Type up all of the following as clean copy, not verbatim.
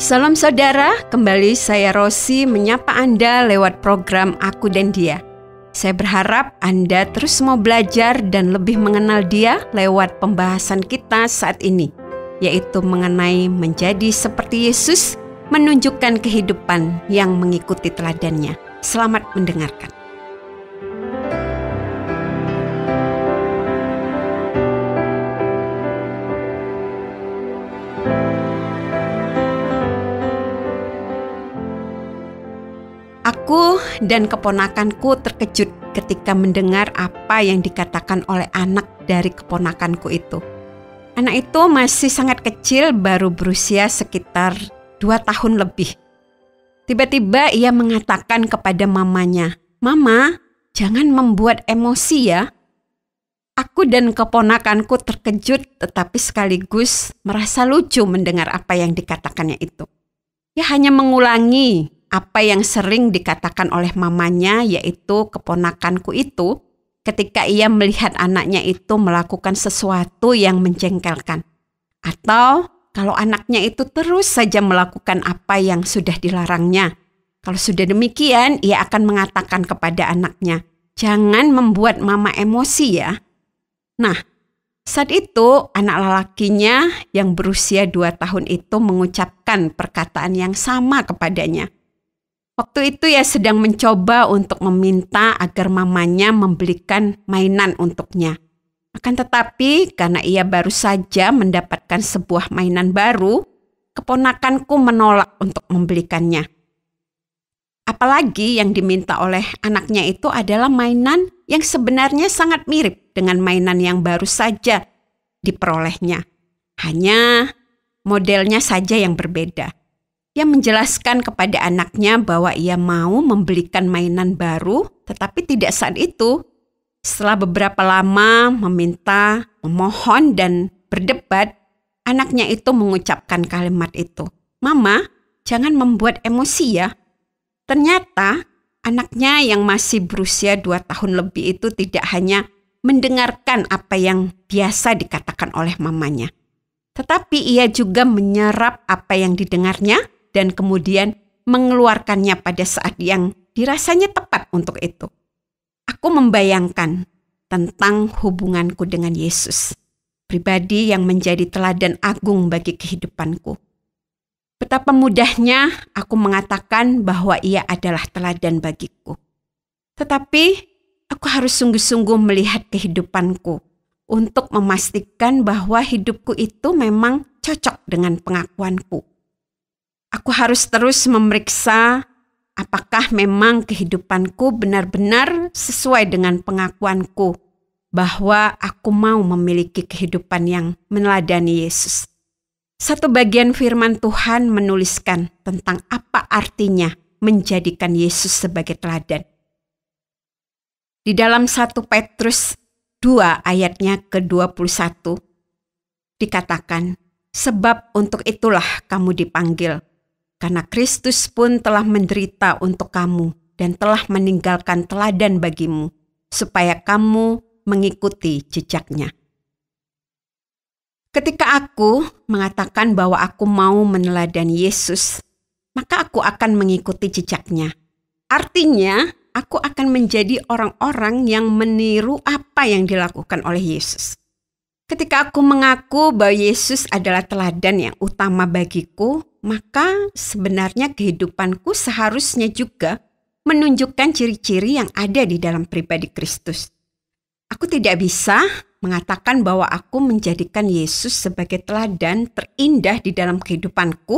Salam saudara, kembali saya Rosi menyapa Anda lewat program Aku dan Dia. Saya berharap Anda terus mau belajar dan lebih mengenal Dia lewat pembahasan kita saat ini, yaitu mengenai menjadi seperti Yesus, menunjukkan kehidupan yang mengikuti teladannya. Selamat mendengarkan. Aku dan keponakanku terkejut ketika mendengar apa yang dikatakan oleh anak dari keponakanku itu. Anak itu masih sangat kecil, baru berusia sekitar 2 tahun lebih. Tiba-tiba ia mengatakan kepada mamanya, "Mama, jangan membuat emosi ya." Aku dan keponakanku terkejut tetapi sekaligus merasa lucu mendengar apa yang dikatakannya itu. Ia hanya mengulangi apa yang sering dikatakan oleh mamanya, yaitu keponakanku itu, ketika ia melihat anaknya itu melakukan sesuatu yang menjengkelkan. Atau kalau anaknya itu terus saja melakukan apa yang sudah dilarangnya. Kalau sudah demikian, ia akan mengatakan kepada anaknya, "Jangan membuat mama emosi ya." Nah, saat itu anak lelakinya yang berusia 2 tahun itu mengucapkan perkataan yang sama kepadanya. Waktu itu ia sedang mencoba untuk meminta agar mamanya membelikan mainan untuknya. Akan tetapi karena ia baru saja mendapatkan sebuah mainan baru, keponakanku menolak untuk membelikannya. Apalagi yang diminta oleh anaknya itu adalah mainan yang sebenarnya sangat mirip dengan mainan yang baru saja diperolehnya. Hanya modelnya saja yang berbeda. Ia menjelaskan kepada anaknya bahwa ia mau membelikan mainan baru, tetapi tidak saat itu. Setelah beberapa lama meminta, memohon, dan berdebat, anaknya itu mengucapkan kalimat itu, "Mama, jangan membuat emosi ya." Ternyata anaknya yang masih berusia 2 tahun lebih itu tidak hanya mendengarkan apa yang biasa dikatakan oleh mamanya, tetapi ia juga menyerap apa yang didengarnya dan kemudian mengeluarkannya pada saat yang dirasanya tepat untuk itu. Aku membayangkan tentang hubunganku dengan Yesus, pribadi yang menjadi teladan agung bagi kehidupanku. Betapa mudahnya aku mengatakan bahwa ia adalah teladan bagiku. Tetapi aku harus sungguh-sungguh melihat kehidupanku untuk memastikan bahwa hidupku itu memang cocok dengan pengakuanku. Aku harus terus memeriksa apakah memang kehidupanku benar-benar sesuai dengan pengakuanku bahwa aku mau memiliki kehidupan yang meneladani Yesus. Satu bagian firman Tuhan menuliskan tentang apa artinya menjadikan Yesus sebagai teladan. Di dalam 1 Petrus 2 ayatnya ke-21 dikatakan, "Sebab untuk itulah kamu dipanggil, karena Kristus pun telah menderita untuk kamu dan telah meninggalkan teladan bagimu, supaya kamu mengikuti jejaknya." Ketika aku mengatakan bahwa aku mau meneladani Yesus, maka aku akan mengikuti jejaknya. Artinya, aku akan menjadi orang-orang yang meniru apa yang dilakukan oleh Yesus. Ketika aku mengaku bahwa Yesus adalah teladan yang utama bagiku, maka sebenarnya kehidupanku seharusnya juga menunjukkan ciri-ciri yang ada di dalam pribadi Kristus. Aku tidak bisa mengatakan bahwa aku menjadikan Yesus sebagai teladan terindah di dalam kehidupanku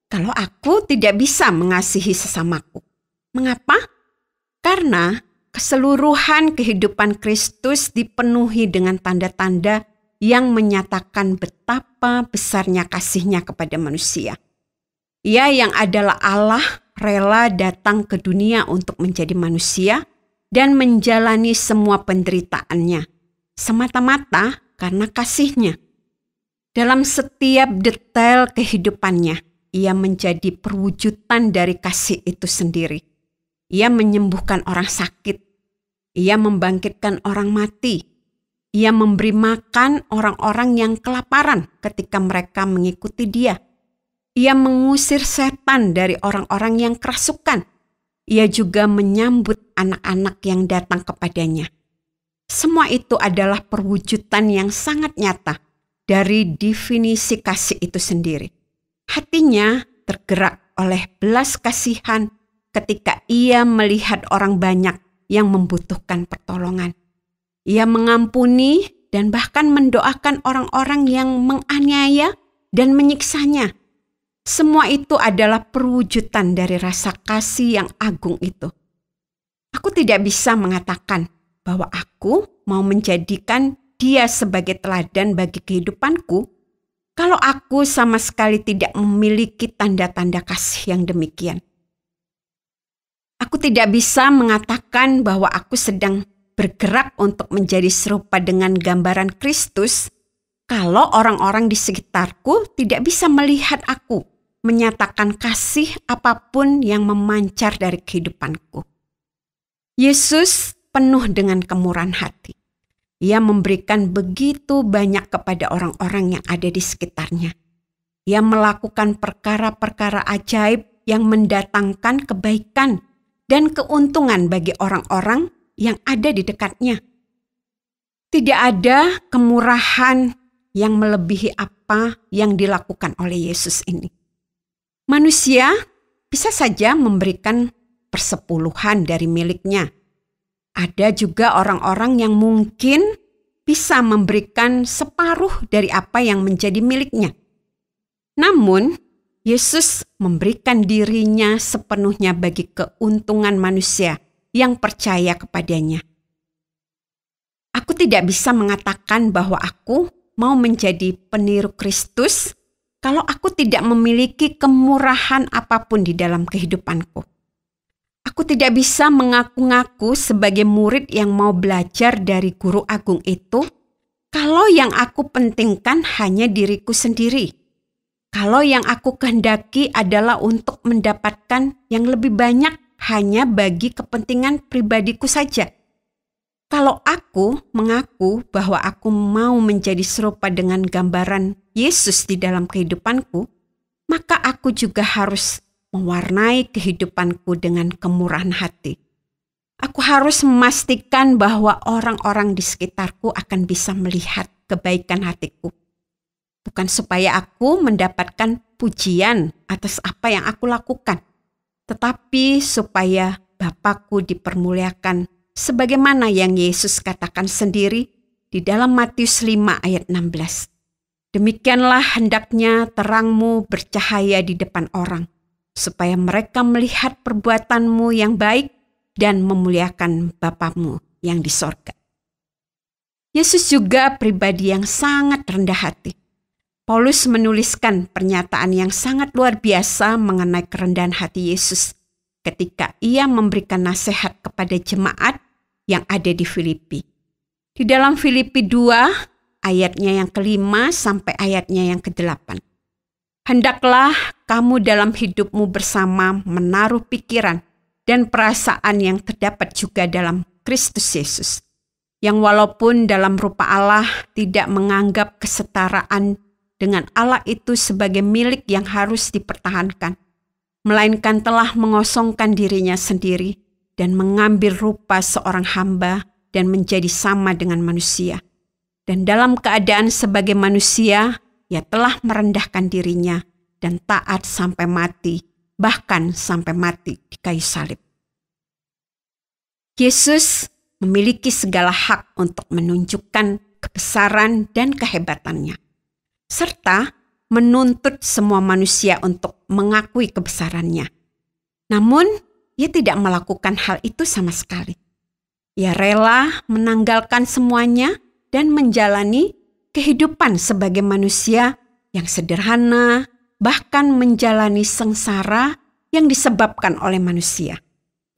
kalau aku tidak bisa mengasihi sesamaku. Mengapa? Karena keseluruhan kehidupan Kristus dipenuhi dengan tanda-tanda yang menyatakan betapa besarnya kasih-Nya kepada manusia. Ia yang adalah Allah rela datang ke dunia untuk menjadi manusia dan menjalani semua penderitaannya, semata-mata karena kasih-Nya. Dalam setiap detail kehidupannya, ia menjadi perwujudan dari kasih itu sendiri. Ia menyembuhkan orang sakit, ia membangkitkan orang mati, ia memberi makan orang-orang yang kelaparan ketika mereka mengikuti Dia. Ia mengusir setan dari orang-orang yang kerasukan. Ia juga menyambut anak-anak yang datang kepadanya. Semua itu adalah perwujudan yang sangat nyata dari definisi kasih itu sendiri. Hatinya tergerak oleh belas kasihan ketika ia melihat orang banyak yang membutuhkan pertolongan. Ia mengampuni dan bahkan mendoakan orang-orang yang menganiaya dan menyiksanya. Semua itu adalah perwujudan dari rasa kasih yang agung itu. Aku tidak bisa mengatakan bahwa aku mau menjadikan dia sebagai teladan bagi kehidupanku kalau aku sama sekali tidak memiliki tanda-tanda kasih yang demikian. Aku tidak bisa mengatakan bahwa aku sedang bergerak untuk menjadi serupa dengan gambaran Kristus kalau orang-orang di sekitarku tidak bisa melihat aku menyatakan kasih apapun yang memancar dari kehidupanku. Yesus penuh dengan kemurahan hati. Ia memberikan begitu banyak kepada orang-orang yang ada di sekitarnya. Ia melakukan perkara-perkara ajaib yang mendatangkan kebaikan dan keuntungan bagi orang-orang yang ada di dekatnya. Tidak ada kemurahan yang melebihi apa yang dilakukan oleh Yesus ini. Manusia bisa saja memberikan persepuluhan dari miliknya. Ada juga orang-orang yang mungkin bisa memberikan separuh dari apa yang menjadi miliknya. Namun, Yesus memberikan dirinya sepenuhnya bagi keuntungan manusia yang percaya kepadanya. Aku tidak bisa mengatakan bahwa aku mau menjadi peniru Kristus kalau aku tidak memiliki kemurahan apapun di dalam kehidupanku. Aku tidak bisa mengaku-ngaku sebagai murid yang mau belajar dari guru agung itu kalau yang aku pentingkan hanya diriku sendiri. Kalau yang aku kehendaki adalah untuk mendapatkan yang lebih banyak hanya bagi kepentingan pribadiku saja. Kalau aku mengaku bahwa aku mau menjadi serupa dengan gambaran Yesus di dalam kehidupanku, maka aku juga harus mewarnai kehidupanku dengan kemurahan hati. Aku harus memastikan bahwa orang-orang di sekitarku akan bisa melihat kebaikan hatiku. Bukan supaya aku mendapatkan pujian atas apa yang aku lakukan, tetapi supaya Bapakku dipermuliakan sebagaimana yang Yesus katakan sendiri di dalam Matius 5 ayat 16. Demikianlah hendaknya terangmu bercahaya di depan orang, supaya mereka melihat perbuatanmu yang baik dan memuliakan Bapamu yang di sorga. Yesus juga pribadi yang sangat rendah hati. Paulus menuliskan pernyataan yang sangat luar biasa mengenai kerendahan hati Yesus ketika ia memberikan nasihat kepada jemaat yang ada di Filipi. Di dalam Filipi 2 ayatnya yang ke-5 sampai ayatnya yang ke-8. Hendaklah kamu dalam hidupmu bersama menaruh pikiran dan perasaan yang terdapat juga dalam Kristus Yesus, yang walaupun dalam rupa Allah tidak menganggap kesetaraan dengan Allah itu sebagai milik yang harus dipertahankan, melainkan telah mengosongkan dirinya sendiri dan mengambil rupa seorang hamba dan menjadi sama dengan manusia. Dan dalam keadaan sebagai manusia, ia telah merendahkan dirinya dan taat sampai mati, bahkan sampai mati di kayu salib. Yesus memiliki segala hak untuk menunjukkan kebesaran dan kehebatannya, serta menuntut semua manusia untuk mengakui kebesarannya. Namun, ia tidak melakukan hal itu sama sekali. Ia rela menanggalkan semuanya dan menjalani kehidupan sebagai manusia yang sederhana, bahkan menjalani sengsara yang disebabkan oleh manusia,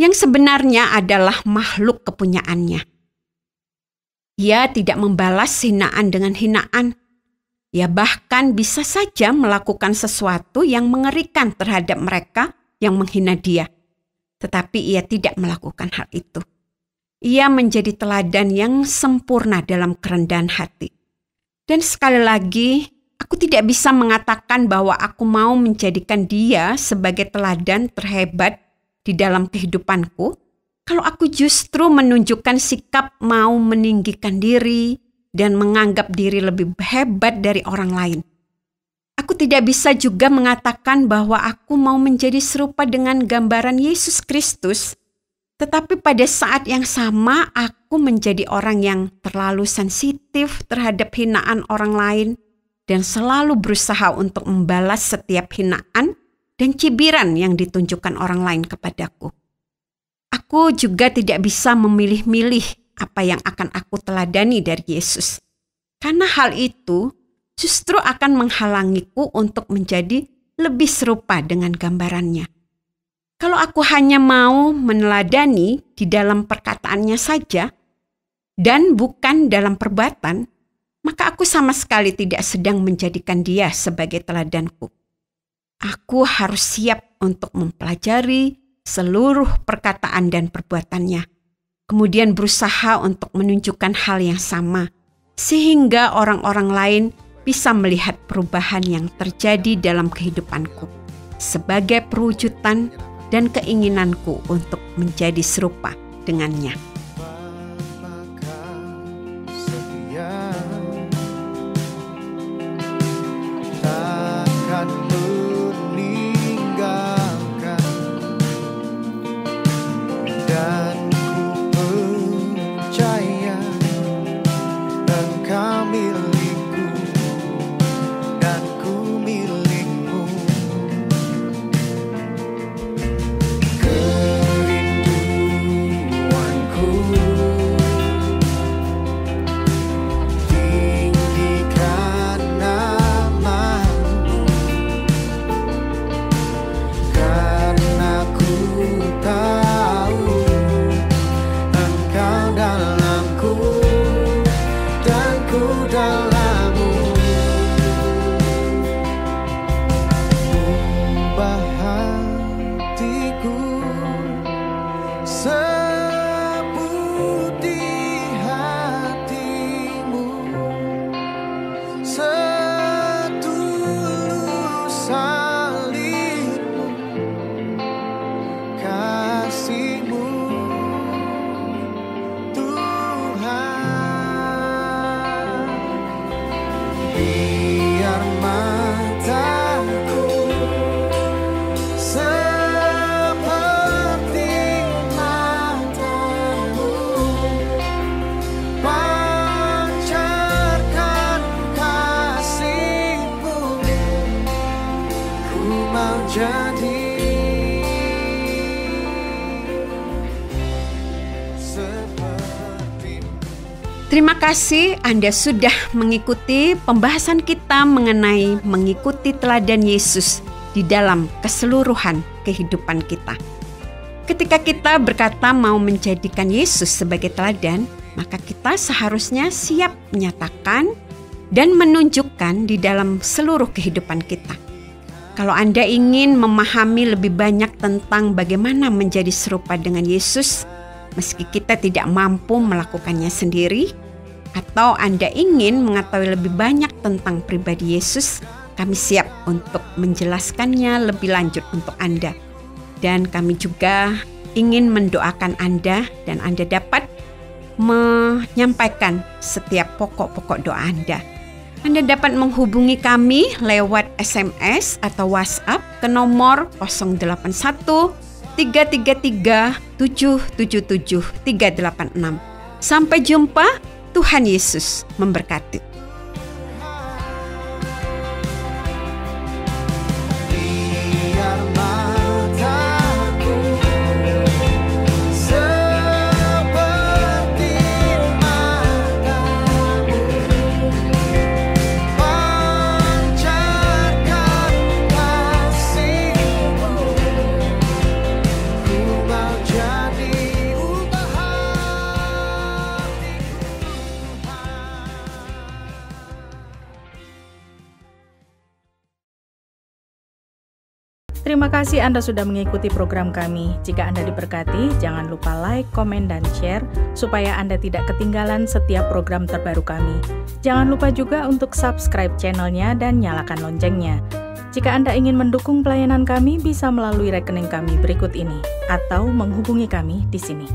yang sebenarnya adalah makhluk kepunyaannya. Ia tidak membalas hinaan dengan hinaan. Ia bahkan bisa saja melakukan sesuatu yang mengerikan terhadap mereka yang menghina dia. Tetapi ia tidak melakukan hal itu. Ia menjadi teladan yang sempurna dalam kerendahan hati. Dan sekali lagi, Aku tidak bisa mengatakan bahwa aku mau menjadikan dia sebagai teladan terhebat di dalam kehidupanku kalau aku justru menunjukkan sikap mau meninggikan diri dan menganggap diri lebih hebat dari orang lain. Aku tidak bisa juga mengatakan bahwa aku mau menjadi serupa dengan gambaran Yesus Kristus, tetapi pada saat yang sama aku menjadi orang yang terlalu sensitif terhadap hinaan orang lain dan selalu berusaha untuk membalas setiap hinaan dan cibiran yang ditunjukkan orang lain kepadaku. Aku juga tidak bisa memilih-milih apa yang akan aku teladani dari Yesus. Karena hal itu justru akan menghalangiku untuk menjadi lebih serupa dengan gambarannya. Kalau aku hanya mau meneladani di dalam perkataannya saja dan bukan dalam perbuatan, maka aku sama sekali tidak sedang menjadikan dia sebagai teladanku. Aku harus siap untuk mempelajari seluruh perkataan dan perbuatannya, kemudian berusaha untuk menunjukkan hal yang sama, sehingga orang-orang lain bisa melihat perubahan yang terjadi dalam kehidupanku sebagai perwujudan dan keinginanku untuk menjadi serupa dengannya. Terima kasih Anda sudah mengikuti pembahasan kita mengenai mengikuti teladan Yesus di dalam keseluruhan kehidupan kita. Ketika kita berkata mau menjadikan Yesus sebagai teladan, maka kita seharusnya siap menyatakan dan menunjukkan di dalam seluruh kehidupan kita. Kalau Anda ingin memahami lebih banyak tentang bagaimana menjadi serupa dengan Yesus, meski kita tidak mampu melakukannya sendiri, atau Anda ingin mengetahui lebih banyak tentang pribadi Yesus, kami siap untuk menjelaskannya lebih lanjut untuk Anda. Dan kami juga ingin mendoakan Anda dan Anda dapat menyampaikan setiap pokok-pokok doa Anda. Anda dapat menghubungi kami lewat SMS atau WhatsApp ke nomor 081 333 777 386. Sampai jumpa, Tuhan Yesus memberkati. Terima kasih Anda sudah mengikuti program kami. Jika Anda diberkati, jangan lupa like, komen, dan share supaya Anda tidak ketinggalan setiap program terbaru kami. Jangan lupa juga untuk subscribe channelnya dan nyalakan loncengnya. Jika Anda ingin mendukung pelayanan kami, bisa melalui rekening kami berikut ini atau menghubungi kami di sini.